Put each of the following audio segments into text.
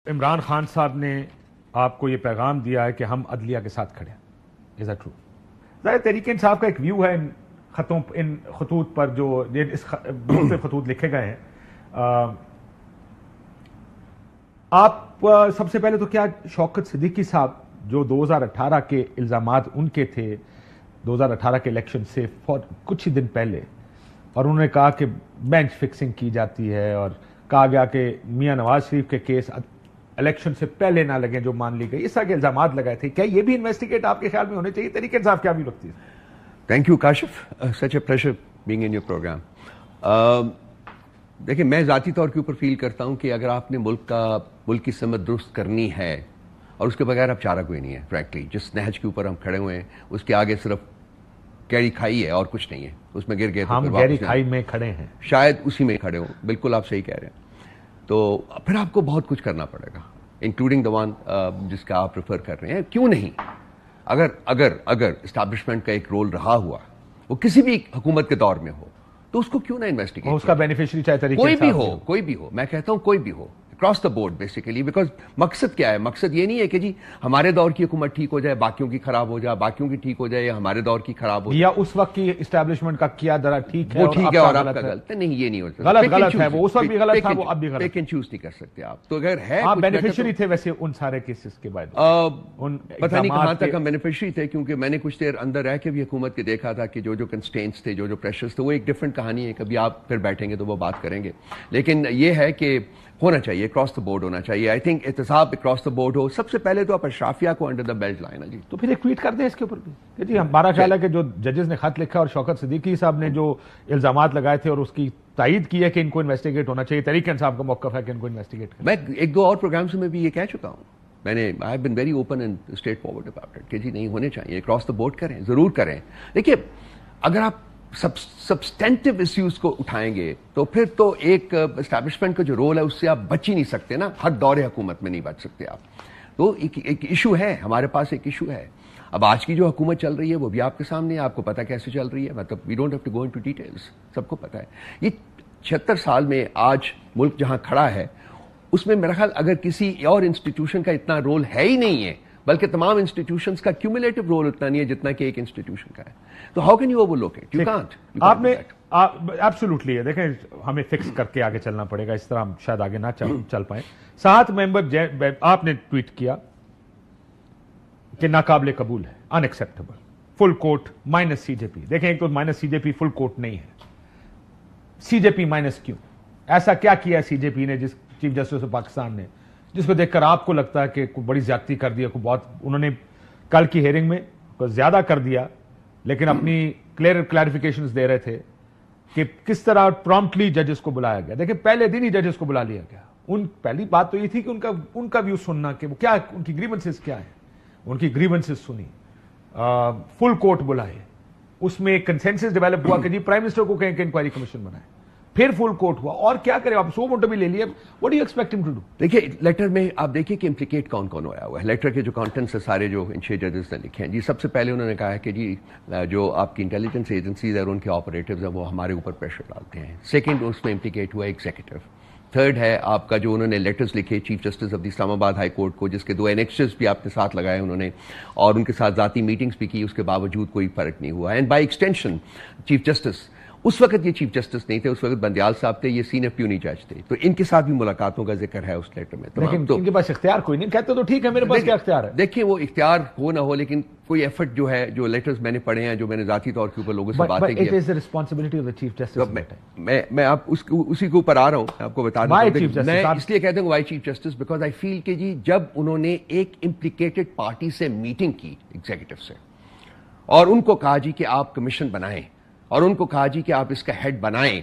عمران خان صاحب نے آپ کو یہ پیغام دیا ہے کہ ہم عدلیہ کے ساتھ کھڑے ہیں. Is it true? ظاہر تحریک انصاف کا ایک ویو ہے ان خطوط پر جو اس خطوط لکھے گئے ہیں. آپ سب سے پہلے تو کیا شوکت صدیقی صاحب جو 2018 کے الزامات ان کے تھے 2018 کے الیکشن سے کچھ ہی دن پہلے، اور انہوں نے کہا کہ بینچ فکسنگ کی جاتی ہے اور کہا گیا کہ میاں نواز شریف کے کیس الیکشن سے پہلے نہ لگیں جو مان لی گئی، اس طرح کے الزامات لگائے تھے. کیا یہ بھی انویسٹیگیٹ آپ کے خیال میں ہونے چاہیے؟ تحریک انصاف کیا بھی لگتی ہے؟ Thank you Kashif, such a pleasure being in your program. دیکھیں، میں ذاتی طور کے اوپر فیل کرتا ہوں کہ اگر آپ نے ملک کی سمت درست کرنی ہے، اور اس کے بغیر اب چارہ کوئی نہیں ہے فرینکلی. جس نہج کے اوپر ہم کھڑے ہوئے ہیں اس کے آگے صرف گہری کھائی ہے اور کچھ نہیں ہے. اس میں گر گئے تو ہم گہری کھائی میں کھڑے ہیں، شاید اسی میں کھڑے ہوں. بالکل آپ صحیح کہہ رہے ہیں. تو پھر آپ کو بہت کچھ کرنا پڑے گا، انکلوڈنگ دا ون جس کا آپ ریفر کر رہے ہیں. کیوں نہیں؟ اگر اسٹیبلشمنٹ کا ایک رول رہا ہوا، وہ کسی بھی حکومت کے دور میں ہو، تو اس کو کیوں نہ انویسٹیگیٹ؟ اس کا بینیفیشری چاہے طریقے کوئی بھی ہو، میں کہتا ہوں کوئی بھی ہو، across the board basically. Because مقصد کیا ہے؟ مقصد یہ نہیں ہے کہ جی ہمارے دور کی حکومت ٹھیک ہو جائے، باقیوں کی خراب ہو جائے، باقیوں کی ٹھیک ہو جائے یا ہمارے دور کی خراب ہو جائے، یا اس وقت کی اسٹیبلشمنٹ کا کیا درا ٹھیک ہے وہ ٹھیک ہے اور آپ کا غلط ہے. نہیں، یہ نہیں ہو سکتا. غلط ہے، وہ اس وقت بھی غلط تھا، وہ اب بھی غلط. پیک اینڈ چوز نہیں کر سکتے آپ. تو اگر ہے آپ بینیفیشری تھے ویسے ان سارے کیسز کے بعد؟ پتہ نہیں کہاں تک ہم بینیفیشری تھے، کیونکہ میں نے کچھ دیر اندر رہ کے بھی حکومت کے دیکھا تھا کہ جو کنسٹینٹس تھے، جو پریشرز تھے، وہ ایک ڈفرنٹ کہانی ہے. کبھی آپ پھر بیٹھیں گے تو وہ بات کریں گے. لیکن یہ ہے کہ ہونا چاہیے، اکراس دا بورڈ ہونا چاہیے. آئی تھنک احتساب اکراس دا بورڈ ہو. سب سے پہلے تو آپ اشرافیہ کو انڈر دا بیلٹ لائیں نا جی. تو پھر ایک ٹویٹ کر دیں اس کے اوپر بھی کہ جی ہمارا خیال ہے کہ جو ججز نے خط لکھا اور شوکت صدیقی صاحب نے جو الزامات لگائے تھے اور اس کی تائید کی ہے کہ ان کو انویسٹیگیٹ ہونا چاہیے، تحریک انصاف کا موقف ہے کہ ان کو انویسٹیگیٹ کریں. میں ایک دو اور پروگرامز میں بھی یہ کہہ چکا ہوں. میں نے I have been very open and straight forward about it کہ جی نہیں ہونے چاہیے، اکراس دا بورڈ کریں، ضرور کریں. دیکھیے، اگر آپ سبسٹینٹیو ایشوز کو اٹھائیں گے تو پھر تو ایک اسٹیبلشمنٹ کا جو رول ہے اس سے آپ بچ ہی نہیں سکتے نا. ہر دور حکومت میں نہیں بچ سکتے آپ. تو ایک ایشو ہے، ہمارے پاس ایک ایشو ہے. اب آج کی جو حکومت چل رہی ہے وہ بھی آپ کے سامنے ہے، آپ کو پتا کیسے چل رہی ہے. مطلب we don't have to go into details, سب کو پتا ہے. یہ 76 سال میں آج ملک جہاں کھڑا ہے اس میں میرا خیال اگر کسی اور انسٹیٹیوشن کا اتنا رول ہے ہی نہیں ہے، بلکہ تمام انسٹیٹیوشنز کا کیومولیٹو رول اتنا نہیں ہے جتنا کہ ایک انسٹیٹیوشن کا ہے. تو how can you over look it? You can't. آپ نے ایبسولوٹلی ہے. دیکھیں، ہمیں فکس کر کے آگے چلنا پڑے گا، اس طرح ہم شاید آگے نہ چل پائیں. 7 ممبر آپ نے ٹویٹ کیا کہ ناقابل قبول ہے، ان ایکسیپٹیبل، فل کورٹ مائنس سی جے پی. دیکھیں، ایک تو مائنس سی جے پی فل کورٹ نہیں ہے. سی جے پی مائنس کیوں؟ ایسا کیا کیا سی جے پی نے، جس چیف جسٹس آف پاکستان نے، جس کو دیکھ کر آپ کو لگتا ہے کہ کوئی بڑی زیادتی کر دیا، کوئی بہت انہوں نے کل کی ہیئرنگ میں زیادہ کر دیا، لیکن اپنی کلیریفیکیشنز دے رہے تھے کہ کس طرح پرومپٹلی ججز کو بلایا گیا. دیکھیں، پہلے دن ہی ججز کو بلا لیا گیا. پہلی بات تو یہ تھی کہ ان کا ویو سننا کہ وہ کیا، ان کی گریونسز کیا ہیں. ان کی گریونسز سنی، فل کورٹ بلائے، اس میں ایک کنسنسس ڈیولپ ہوا کہ جی پرائم منسٹر کو کہیں کہ انکوائری کمیشن بنائے. پھر فل کورٹ ہوا، اور کیا کرے آپ؟ 100 ووٹ بھی لے لیے. واٹ ڈو یو ایکسپیکٹ ہم ٹو ڈو؟ دیکھیے، لیٹر میں آپ دیکھیے کہ امپلیکیٹ کون کون ہوا ہوا ہے. لیٹر کے جو کانٹینٹس ہیں سارے جو ان 6 ججز نے لکھے ہیں جی، سب سے پہلے انہوں نے کہا ہے کہ جی جو آپ کی انٹیلیجنس ایجنسیز اور ان کے آپریٹوز ہیں وہ ہمارے اوپر پریشر ڈالتے ہیں. سیکنڈ، اس میں امپلیکیٹ ہوا ایگزیکٹو. تھرڈ ہے آپ کا جو انہوں نے لیٹرز لکھے چیف جسٹس آف دی اسلام آباد ہائی کورٹ کو، جس کے 2 اینیکسز بھی آپ کے ساتھ لگائے انہوں نے، اور ان کے ساتھ ذاتی میٹنگز بھی کی، اس کے باوجود کوئی فرق نہیں ہوا. And by extension chief justice, اس وقت یہ چیف جسٹس نہیں تھے، اس وقت بندیال صاحب تھے، یہ سینئر پیونی جج تھے. تو ان کے ساتھ بھی ملاقاتوں کا ذکر ہے اس لیٹر میں. لیکن ان کے پاس اختیار کوئی نہیں. کہتے تو ٹھیک ہے، میرے پاس کیا اختیار ہے؟ دیکھیے، وہ اختیار ہو نہ ہو، لیکن کوئی ایفرٹ جو ہے، جو لیٹرز میں نے پڑھے ہیں، جو میں نے ذاتی طور کے اوپر لوگوں سے باتیں کی، میں آپ اسی کے اوپر آ رہا ہوں. آپ کو بتا دوں، میں اس لیے کہتا ہوں why chief justice, because I feel کہ جی جب انہوں نے ایک امپلیکیٹڈ پارٹی سے میٹنگ کی ایگزیکٹو سے، اور ان کو کہا جی کہ آپ کمیشن بنائیں، اور ان کو کہا جی کہ آپ اس کا ہیڈ بنائیں،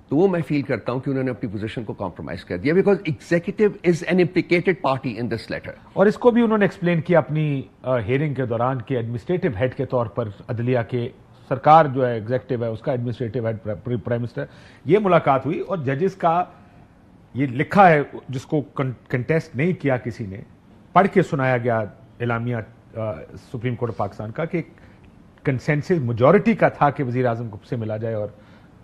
تو وہ میں فیل کرتا ہوں کہ انہوں نے اپنی پوزیشن کو کمپرومائز کر دیا. Because executive is an implicated party in this letter. اور اس کو بھی انہوں نے ایکسپلین کیا اپنی ہیئرنگ کے دوران کہ ایڈمنسٹریٹو ہیڈ کے طور پر عدلیہ کے سرکار جو ہے ایگزیکٹو ہے، اس کا ایڈمنسٹریٹو ہیڈ پرائم منسٹر. یہ ملاقات ہوئی اور ججز کا یہ لکھا ہے، جس کو کنٹیسٹ نہیں کیا کسی نے، پڑھ کے سنایا گیا اعلامیہ سپریم کورٹ آف پاکستان کا کہ کنسنسس میجورٹی کا تھا کہ وزیر اعظم کو سے ملا جائے اور